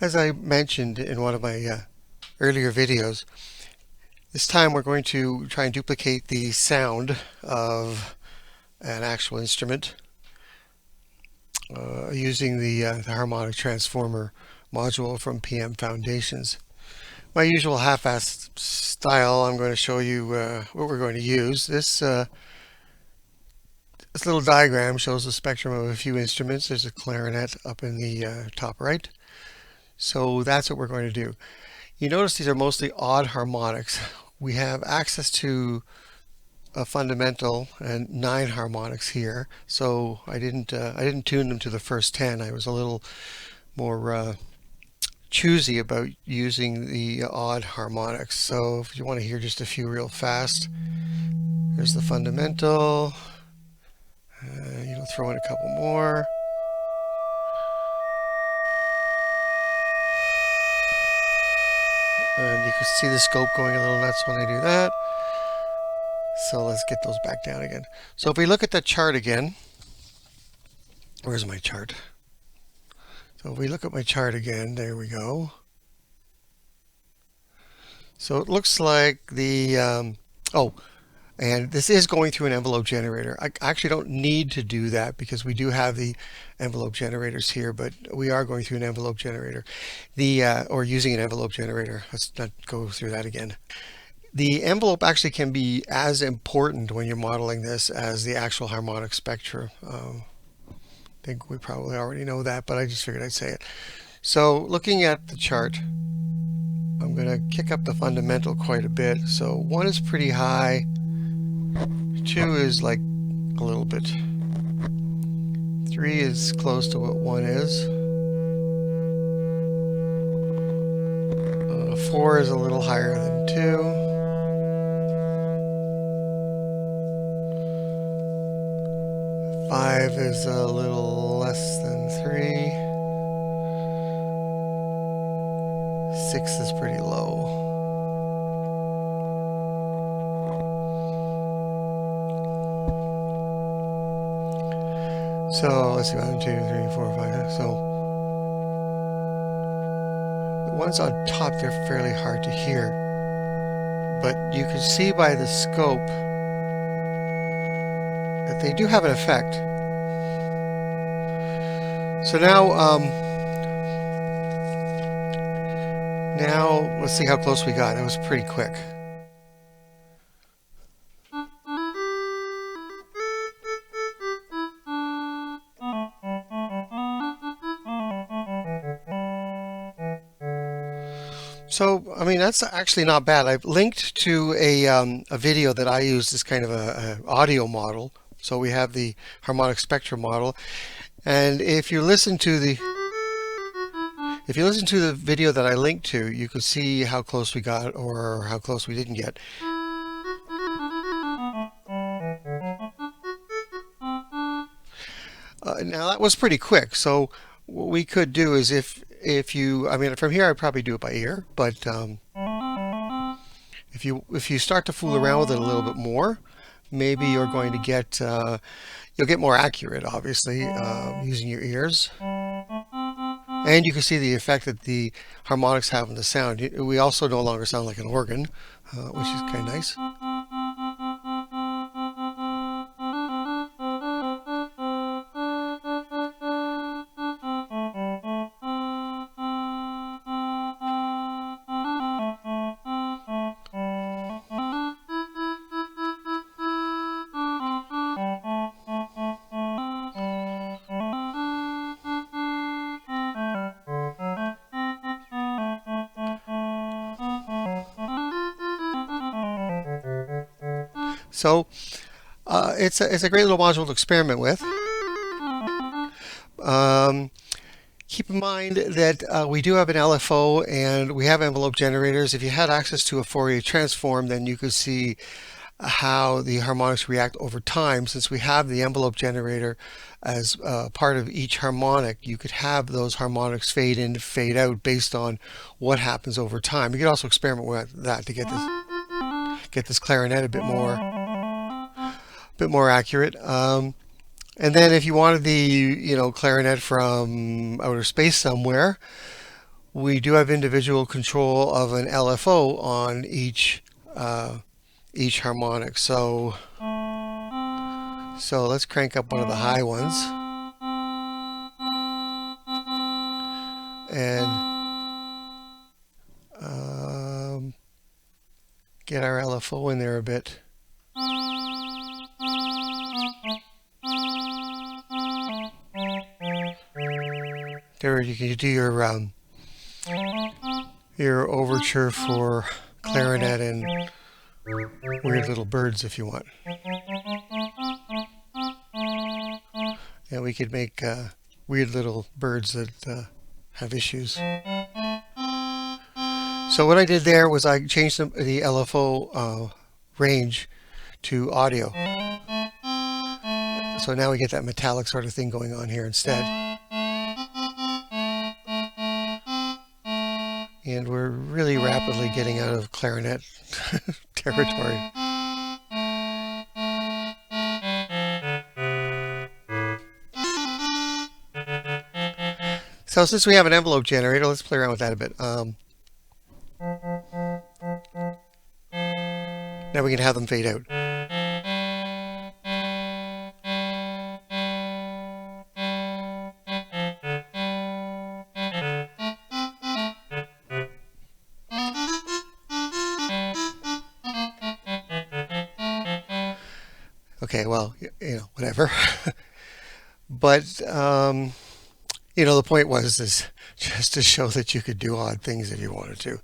As I mentioned in one of my earlier videos, this time we're going to try and duplicate the sound of an actual instrument using the harmonic transformer module from PM Foundations. My usual half-assed style, I'm going to show you what we're going to use. This little diagram shows the spectrum of a few instruments. There's a clarinet up in the top right. So that's what we're going to do. You notice these are mostly odd harmonics. We have access to a fundamental and 9 harmonics here, so I didn't tune them to the first 10. I was a little more choosy about using the odd harmonics. So if you want to hear just a few real fast, there's the fundamental. Throw in a couple more. And you can see the scope going a little nuts when I do that. So let's get those back down again. So if we look at the chart again, where's my chart? So if we look at my chart again, there we go. So it looks like and this is going through an envelope generator. I actually don't need to do that because we do have the envelope generators here, but we are going through an envelope generator. Or using an envelope generator. Let's not go through that again. The envelope actually can be as important when you're modeling this as the actual harmonic spectra. I think we probably already know that, but I just figured I'd say it. So looking at the chart, I'm going to kick up the fundamental quite a bit. So 1 is pretty high, 2 is like a little bit, 3 is close to what 1 is, 4 is a little higher than 2. 5 is a little less than 3. 6 is pretty low. So let's see, 1, 2, 3, 4, 5. So the ones on top, they're fairly hard to hear. But you can see by the scope that they do have an effect. So now let's see how close we got. That was pretty quick. So, I mean, that's actually not bad. I've linked to a video that I use as kind of a audio model. So we have the harmonic spectrum model. And if you listen to the video that I linked to, you can see how close we got or how close we didn't get. Now that was pretty quick. So what we could do is if you, I mean, from here I'd probably do it by ear, but if you start to fool around with it a little bit more, maybe you're going to get you'll get more accurate, obviously, using your ears. And you can see the effect that the harmonics have on the sound. We also no longer sound like an organ, which is kind of nice. So it's a great little module to experiment with. Keep in mind that we do have an LFO and we have envelope generators. If you had access to a Fourier transform, then you could see how the harmonics react over time. Since we have the envelope generator as part of each harmonic, you could have those harmonics fade in, fade out based on what happens over time. You could also experiment with that to get this clarinet a bit more accurate. And then if you wanted the clarinet from outer space somewhere, We do have individual control of an LFO on each harmonic. So let's crank up one of the high ones and get our LFO in there a bit. There you can do your overture for clarinet and weird little birds if you want. And we could make weird little birds that have issues. So what I did there was I changed the LFO range to audio. So now we get that metallic sort of thing going on here instead. And we're really rapidly getting out of clarinet territory. So since we have an envelope generator, let's play around with that a bit. Now we can have them fade out. Okay, well, whatever. But the point was is just to show that you could do odd things if you wanted to.